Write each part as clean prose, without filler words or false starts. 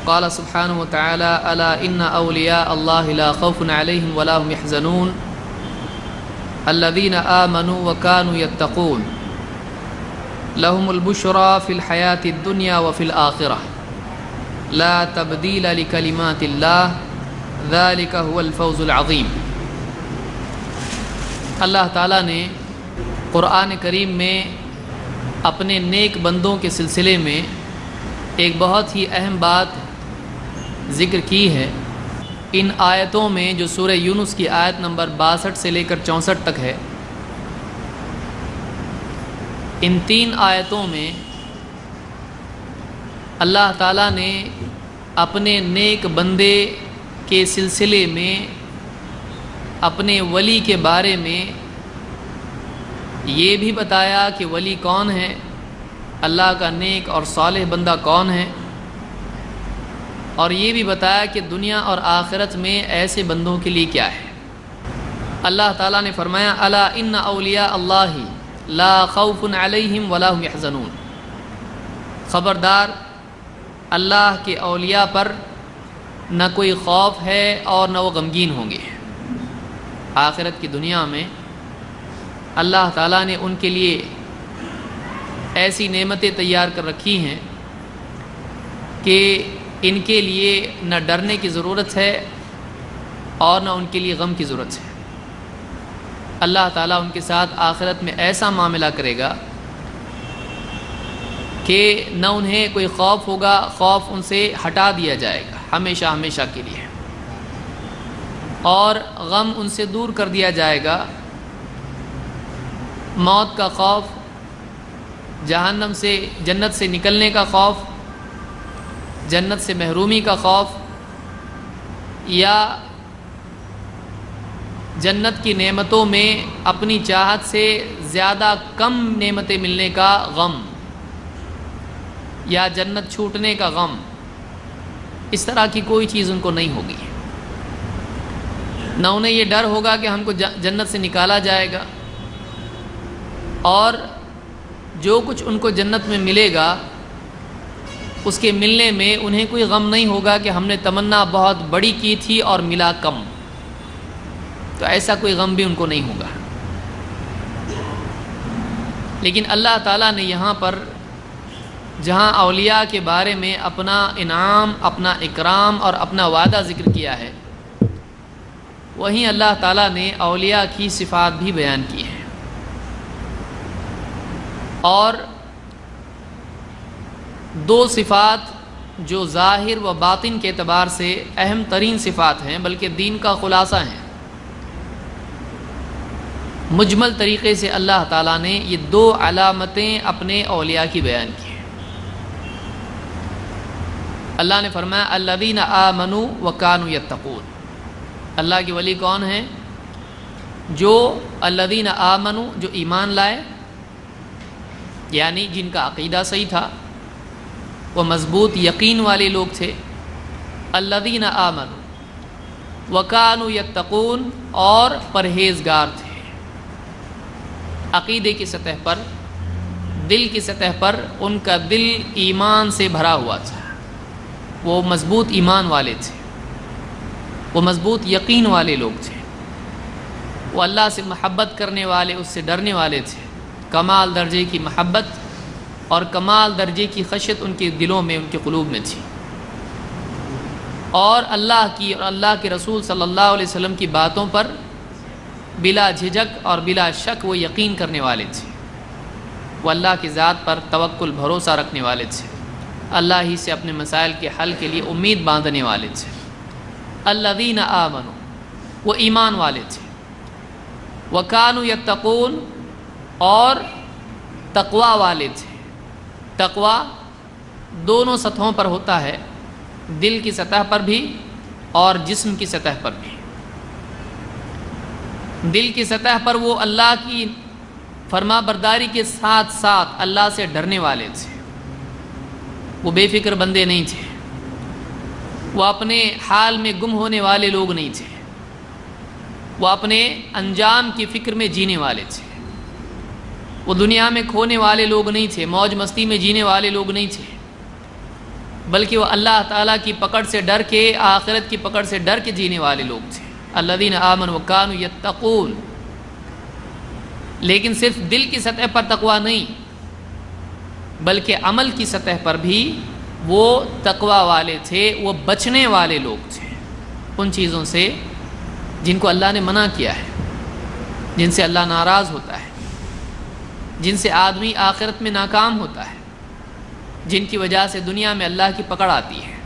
وقال سبحانہ وتعالی الا ان اولیاء اللہ لا خوف علیہم ولا هم يحزنون الذین آمنوا وكانوا يتقون لهم البشرى في الحیاة الدنیا وفي الآخرة لا تبدیل لکلمات اللہ ذلك هو الفوز العظیم۔ اللہ تعالیٰ نے قرآن کریم میں اپنے نیک بندوں کے سلسلے میں ایک بہت ہی اہم بات ذکر کی ہے۔ ان آیتوں میں جو سورہ یونس کی آیت نمبر 62 سے لے کر 64 تک ہے، ان 3 آیتوں میں اللہ تعالیٰ نے اپنے نیک بندے کے سلسلے میں اپنے ولی کے بارے میں یہ بھی بتایا کہ ولی کون ہے، اللہ کا نیک اور صالح بندہ کون ہے، اور یہ بھی بتایا کہ دنیا اور آخرت میں ایسے بندوں کے لیے کیا ہے۔ اللہ تعالیٰ نے فرمایا الا ان اولیاء اللہ لا خوف علیہم ولا هم يحزنون، خبردار اللہ کے اولیاء پر نہ کوئی خوف ہے اور نہ وہ غمگین ہوں گے۔ آخرت کی دنیا میں اللہ تعالیٰ نے ان کے لیے ایسی نعمتیں تیار کر رکھی ہیں کہ ان کے لیے نہ ڈرنے کی ضرورت ہے اور نہ ان کے لیے غم کی ضرورت ہے۔ اللہ تعالیٰ ان کے ساتھ آخرت میں ایسا معاملہ کرے گا کہ نہ انہیں کوئی خوف ہوگا، خوف ان سے ہٹا دیا جائے گا ہمیشہ ہمیشہ کے لیے، اور غم ان سے دور کر دیا جائے گا۔ موت کا خوف، جہنم سے جنت سے نکلنے کا خوف، جنت سے محرومی کا خوف، یا جنت کی نعمتوں میں اپنی چاہت سے زیادہ کم نعمتیں ملنے کا غم، یا جنت چھوٹنے کا غم، اس طرح کی کوئی چیز ان کو نہیں ہوگی۔ نہ انہیں یہ ڈر ہوگا کہ ہم کو جنت سے نکالا جائے گا، اور جو کچھ ان کو جنت میں ملے گا اس کے ملنے میں انہیں کوئی غم نہیں ہوگا کہ ہم نے تمنا بہت بڑی کی تھی اور ملا کم، تو ایسا کوئی غم بھی ان کو نہیں ہوگا۔ لیکن اللہ تعالیٰ نے یہاں پر جہاں اولیاء کے بارے میں اپنا انعام، اپنا اکرام اور اپنا وعدہ ذکر کیا ہے، وہیں اللہ تعالیٰ نے اولیاء کی صفات بھی بیان کی ہیں، اور 2 صفات جو ظاہر و باطن کے اعتبار سے اہم ترین صفات ہیں، بلکہ دین کا خلاصہ ہیں، مجمل طریقے سے اللہ تعالیٰ نے یہ 2 علامتیں اپنے اولیاء کی بیان کی ہیں۔ اللہ نے فرمایا الذین آمنوا وکانوا یتقون، اللہ کے ولی کون ہیں؟ جو الذین آمنوا، جو ایمان لائے، یعنی جن کا عقیدہ صحیح تھا، وہ مضبوط یقین والے لوگ تھے۔ الذین آمنوا وکانوا یتقون، اور پرہیزگار تھے۔ عقیدے کی سطح پر، دل کی سطح پر ان کا دل ایمان سے بھرا ہوا تھا، وہ مضبوط ایمان والے تھے، وہ مضبوط یقین والے لوگ تھے، وہ اللہ سے محبت کرنے والے، اس سے ڈرنے والے تھے۔ کمال درجے کی محبت اور کمال درجے کی خشیت ان کے دلوں میں، ان کے قلوب میں تھی، اور اللہ کی اور اللہ کے رسول صلی اللہ علیہ وسلم کی باتوں پر بلا جھجک اور بلا شک وہ یقین کرنے والے تھے، وہ اللہ کی ذات پر توکل، بھروسہ رکھنے والے تھے، اللہ ہی سے اپنے مسائل کے حل کے لیے امید باندھنے والے تھے۔ الذین آمنوا، وہ ایمان والے تھے، وکانوا یتقون، اور تقوی والے تھے۔ تقوی دونوں سطحوں پر ہوتا ہے، دل کی سطح پر بھی اور جسم کی سطح پر بھی۔ دل کی سطح پر وہ اللہ کی فرما برداری کے ساتھ ساتھ اللہ سے ڈرنے والے تھے، وہ بے فکر بندے نہیں تھے، وہ اپنے حال میں گم ہونے والے لوگ نہیں تھے، وہ اپنے انجام کی فکر میں جینے والے تھے، وہ دنیا میں کھونے والے لوگ نہیں تھے، موج مستی میں جینے والے لوگ نہیں تھے، بلکہ وہ اللہ تعالیٰ کی پکڑ سے ڈر کے، آخرت کی پکڑ سے ڈر کے جینے والے لوگ تھے۔ الذین آمنوا وکانوا یتقون، لیکن صرف دل کی سطح پر تقوی نہیں بلکہ عمل کی سطح پر بھی وہ تقوی والے تھے، وہ بچنے والے لوگ تھے ان چیزوں سے جن کو اللہ نے منع کیا ہے، جن سے اللہ ناراض ہوتا ہے، جن سے آدمی آخرت میں ناکام ہوتا ہے، جن کی وجہ سے دنیا میں اللہ کی پکڑ آتی ہے۔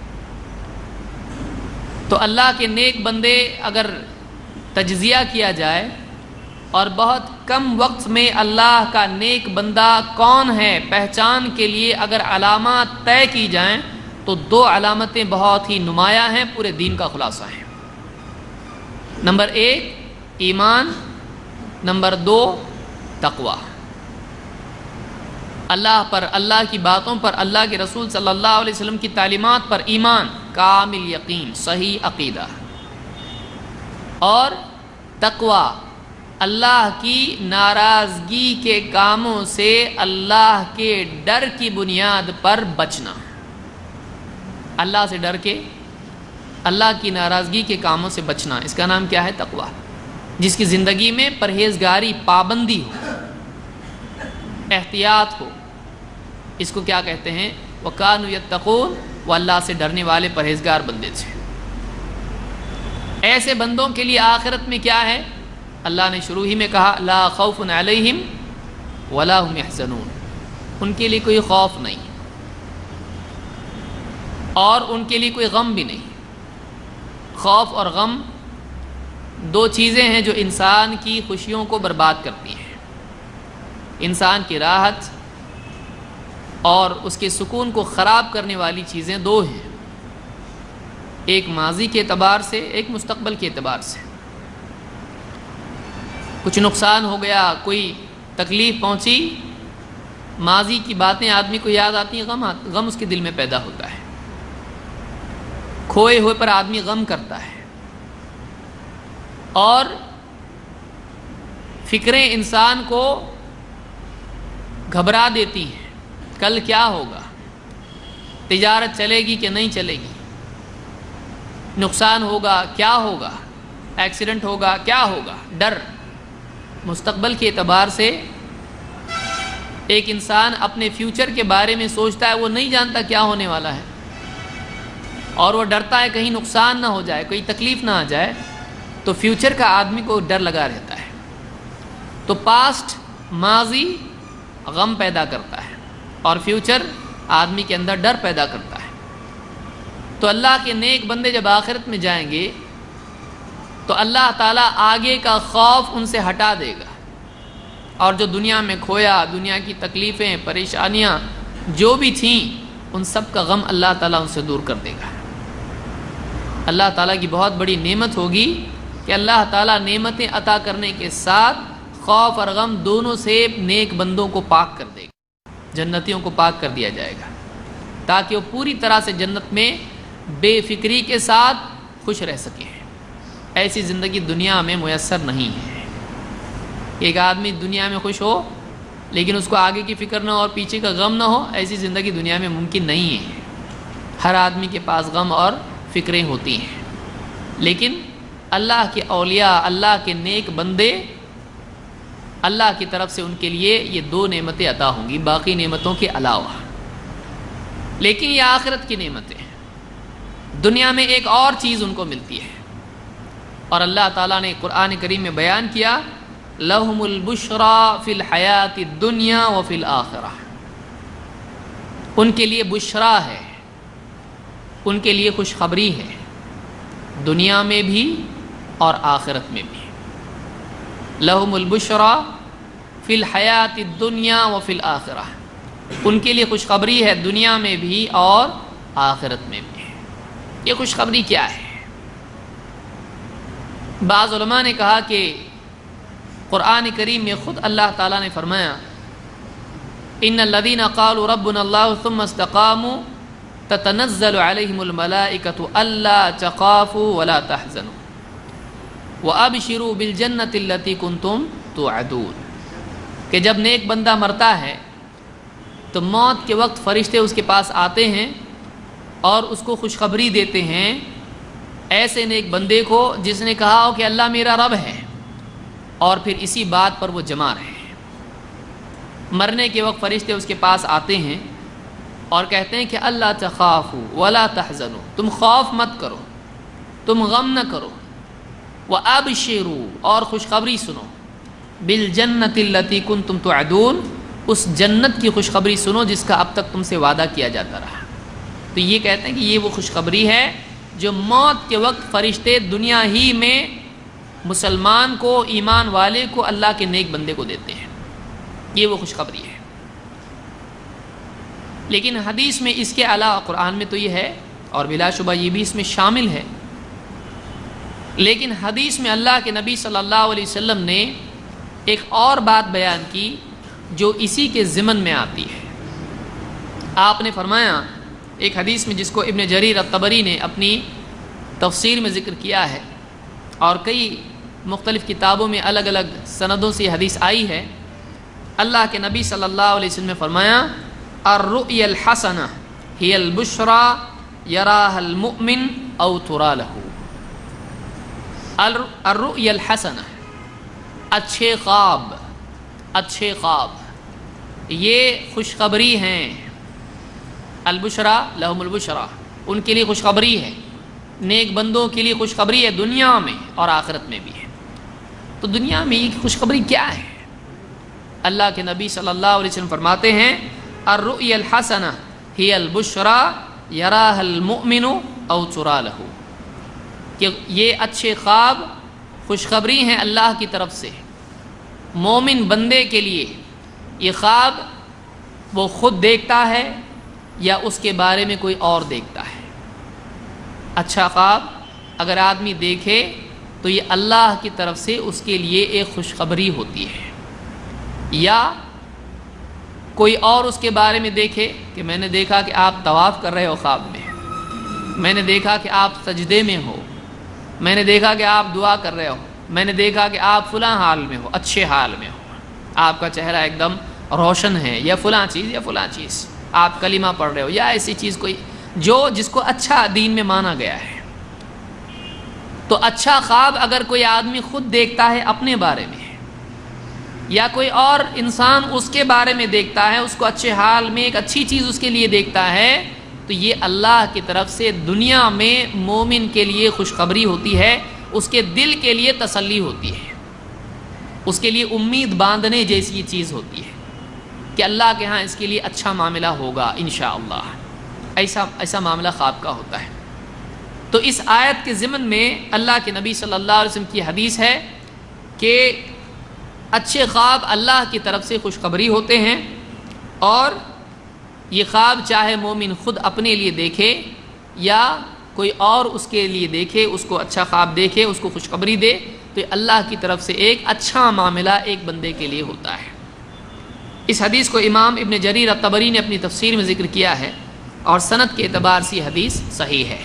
تو اللہ کے نیک بندے اگر تجزیہ کیا جائے اور بہت کم وقت میں اللہ کا نیک بندہ کون ہے پہچان کے لیے اگر علامات طے کی جائیں تو 2 علامتیں بہت ہی نمایاں ہیں، پورے دین کا خلاصہ ہے۔ نمبر 1 ایمان، نمبر 2 تقوی۔ اللہ پر، اللہ کی باتوں پر، اللہ کے رسول صلی اللہ علیہ وسلم کی تعلیمات پر ایمان، کامل یقین، صحیح عقیدہ، اور تقوی اللہ کی ناراضگی کے کاموں سے اللہ کے ڈر کی بنیاد پر بچنا۔ اللہ سے ڈر کے اللہ کی ناراضگی کے کاموں سے بچنا، اس کا نام کیا ہے؟ تقوی۔ جس کی زندگی میں پرہیزگاری، پابندی ہو، احتیاط ہو، اس کو کیا کہتے ہیں؟ وَكَانُوا يَتَّقُونَ، وہ اللہ سے ڈرنے والے پرہیزگار بندے تھے۔ ایسے بندوں کے لیے آخرت میں کیا ہے؟ اللہ نے شروع ہی میں کہا لا خوف علیہم ولا هم يحزنون، ان کے لیے کوئی خوف نہیں اور ان کے لیے کوئی غم بھی نہیں۔ خوف اور غم 2 چیزیں ہیں جو انسان کی خوشیوں کو برباد کرتی ہیں۔ انسان کی راحت اور اس کے سکون کو خراب کرنے والی چیزیں 2 ہیں، ایک ماضی کے اعتبار سے، ایک مستقبل کے اعتبار سے۔ کچھ نقصان ہو گیا، کوئی تکلیف پہنچی، ماضی کی باتیں آدمی کو یاد آتی ہیں، غم اس کے دل میں پیدا ہوتا ہے، کھوئے ہوئے پر آدمی غم کرتا ہے، اور فکریں انسان کو گھبرا دیتی ہیں، کل کیا ہوگا، تجارت چلے گی کہ نہیں چلے گی، نقصان ہوگا کیا ہوگا، ایکسیڈنٹ ہوگا کیا ہوگا، ڈر۔ مستقبل کے اعتبار سے ایک انسان اپنے فیوچر کے بارے میں سوچتا ہے، وہ نہیں جانتا کیا ہونے والا ہے، اور وہ ڈرتا ہے کہیں نقصان نہ ہو جائے، کوئی تکلیف نہ آ جائے، تو فیوچر کا آدمی کو ڈر لگا رہتا ہے۔ تو پاسٹ، ماضی غم پیدا کرتا ہے اور فیوچر آدمی کے اندر ڈر پیدا کرتا ہے۔ تو اللہ کے نیک بندے جب آخرت میں جائیں گے تو اللہ تعالیٰ آگے کا خوف ان سے ہٹا دے گا، اور جو دنیا میں کھویا، دنیا کی تکلیفیں، پریشانیاں جو بھی تھیں، ان سب کا غم اللہ تعالیٰ ان سے دور کر دے گا۔ اللہ تعالیٰ کی بہت بڑی نعمت ہوگی کہ اللہ تعالیٰ نعمتیں عطا کرنے کے ساتھ خوف اور غم دونوں سے نیک بندوں کو پاک کر دے گا، جنتیوں کو پاک کر دیا جائے گا، تاکہ وہ پوری طرح سے جنت میں بے فکری کے ساتھ خوش رہ سکیں۔ ایسی زندگی دنیا میں میسر نہیں ہے۔ ایک آدمی دنیا میں خوش ہو لیکن اس کو آگے کی فکر نہ ہو اور پیچھے کا غم نہ ہو، ایسی زندگی دنیا میں ممکن نہیں ہے۔ ہر آدمی کے پاس غم اور فکریں ہوتی ہیں، لیکن اللہ کے اولیاء، اللہ کے نیک بندے، اللہ کی طرف سے ان کے لیے یہ 2 نعمتیں عطا ہوں گی باقی نعمتوں کے علاوہ۔ لیکن یہ آخرت کی نعمتیں ہیں، دنیا میں ایک اور چیز ان کو ملتی ہے، اور اللہ تعالیٰ نے قرآن کریم میں بیان کیا لَهُمُ الْبُشْرَى فِي الْحَيَاةِ الدُّنْيَا وَفِي الْآخِرَةِ، ان کے لیے بشرا ہے، ان کے لیے خوشخبری ہے، دنیا میں بھی اور آخرت میں بھی۔ لَهُمُ الْبُشْرَى فِي الْحَيَاةِ الدُّنْيَا وَفِي الْآخِرَةِ، ان کے لیے خوشخبری ہے دنیا میں بھی اور آخرت میں بھی۔ یہ خوشخبری کیا ہے؟ بعض علماء نے کہا کہ قرآن کریم میں خود اللہ تعالیٰ نے فرمایا ان الذین قالوا ربنا اللہ ثم استقاموا تتنزل علیہم الملائکۃ الا تخافوا ولا تحزنوا وابشروا بالجنۃ التی کنتم توعدون، کہ جب نیک بندہ مرتا ہے تو موت کے وقت فرشتے اس کے پاس آتے ہیں اور اس کو خوشخبری دیتے ہیں ایسے نیک بندے کو جس نے کہا ہو کہ اللہ میرا رب ہے، اور پھر اسی بات پر وہ جمع رہے۔ مرنے کے وقت فرشتے اس کے پاس آتے ہیں اور کہتے ہیں کہ اللہ تخافوا ولا تحزنوا، تم خوف مت کرو، تم غم نہ کرو، وابشروا، اور خوشخبری سنو، بالجنۃ التی کنتم توعدون، اس جنت کی خوشخبری سنو جس کا اب تک تم سے وعدہ کیا جاتا رہا۔ تو یہ کہتے ہیں کہ یہ وہ خوشخبری ہے جو موت کے وقت فرشتے دنیا ہی میں مسلمان کو، ایمان والے کو، اللہ کے نیک بندے کو دیتے ہیں، یہ وہ خوشخبری ہے۔ لیکن حدیث میں اس کے علاوہ قرآن میں تو یہ ہے، اور بلا شبہ یہ بھی اس میں شامل ہے، لیکن حدیث میں اللہ کے نبی صلی اللہ علیہ وسلم نے ایک اور بات بیان کی جو اسی کے ضمن میں آتی ہے۔ آپ نے فرمایا ایک حدیث میں، جس کو ابن جریر الطبری نے اپنی تفسیر میں ذکر کیا ہے، اور کئی مختلف کتابوں میں الگ الگ سندوں سے حدیث آئی ہے، اللہ کے نبی صلی اللہ علیہ وسلم نے فرمایا الرؤیا الحسنہ ہی البشرا یراها المؤمن او ترا له۔ الرؤیا الحسنہ، اچھے خواب، اچھے خواب یہ خوشخبری ہیں۔ البشرا لہم البشرا، ان کے لیے خوشخبری ہے، نیک بندوں کے لیے خوشخبری ہے، دنیا میں اور آخرت میں بھی ہے۔ تو دنیا میں یہ خوشخبری کیا ہے؟ اللہ کے نبی صلی اللہ علیہ وسلم فرماتے ہیں الرؤیا الحسنہ ہی البشرا یراها المؤمن او ترا له، کہ یہ اچھے خواب خوشخبری ہیں اللہ کی طرف سے مومن بندے کے لیے۔ یہ خواب وہ خود دیکھتا ہے یا اس کے بارے میں کوئی اور دیکھتا ہے۔ اچھا خواب اگر آدمی دیکھے تو یہ اللہ کی طرف سے اس کے لیے ایک خوشخبری ہوتی ہے، یا کوئی اور اس کے بارے میں دیکھے کہ میں نے دیکھا کہ آپ طواف کر رہے ہو خواب میں، میں نے دیکھا کہ آپ سجدے میں ہو، میں نے دیکھا کہ آپ دعا کر رہے ہو، میں نے دیکھا کہ آپ فلاں حال میں ہو، اچھے حال میں ہو، آپ کا چہرہ ایک دم روشن ہے، یا فلاں چیز یا فلاں چیز، آپ کلمہ پڑھ رہے ہو، یا ایسی چیز کوئی جس کو اچھا دین میں مانا گیا ہے۔ تو اچھا خواب اگر کوئی آدمی خود دیکھتا ہے اپنے بارے میں، یا کوئی اور انسان اس کے بارے میں دیکھتا ہے، اس کو اچھے حال میں ایک اچھی چیز اس کے لیے دیکھتا ہے، تو یہ اللہ کی طرف سے دنیا میں مومن کے لیے خوشخبری ہوتی ہے، اس کے دل کے لیے تسلی ہوتی ہے، اس کے لیے امید باندھنے جیسی یہ چیز ہوتی ہے کہ اللہ کے ہاں اس کے لیے اچھا معاملہ ہوگا انشاءاللہ۔ ایسا معاملہ خواب کا ہوتا ہے۔ تو اس آیت کے ضمن میں اللہ کے نبی صلی اللہ علیہ وسلم کی حدیث ہے کہ اچھے خواب اللہ کی طرف سے خوشخبری ہوتے ہیں، اور یہ خواب چاہے مومن خود اپنے لیے دیکھے یا کوئی اور اس کے لیے دیکھے، اس کو اچھا خواب دیکھے، اس کو خوشخبری دے، تو یہ اللہ کی طرف سے ایک اچھا معاملہ ایک بندے کے لیے ہوتا ہے۔ اس حدیث کو امام ابن جریر الطبری نے اپنی تفسیر میں ذکر کیا ہے، اور سند کے اعتبار سے یہ حدیث صحیح ہے۔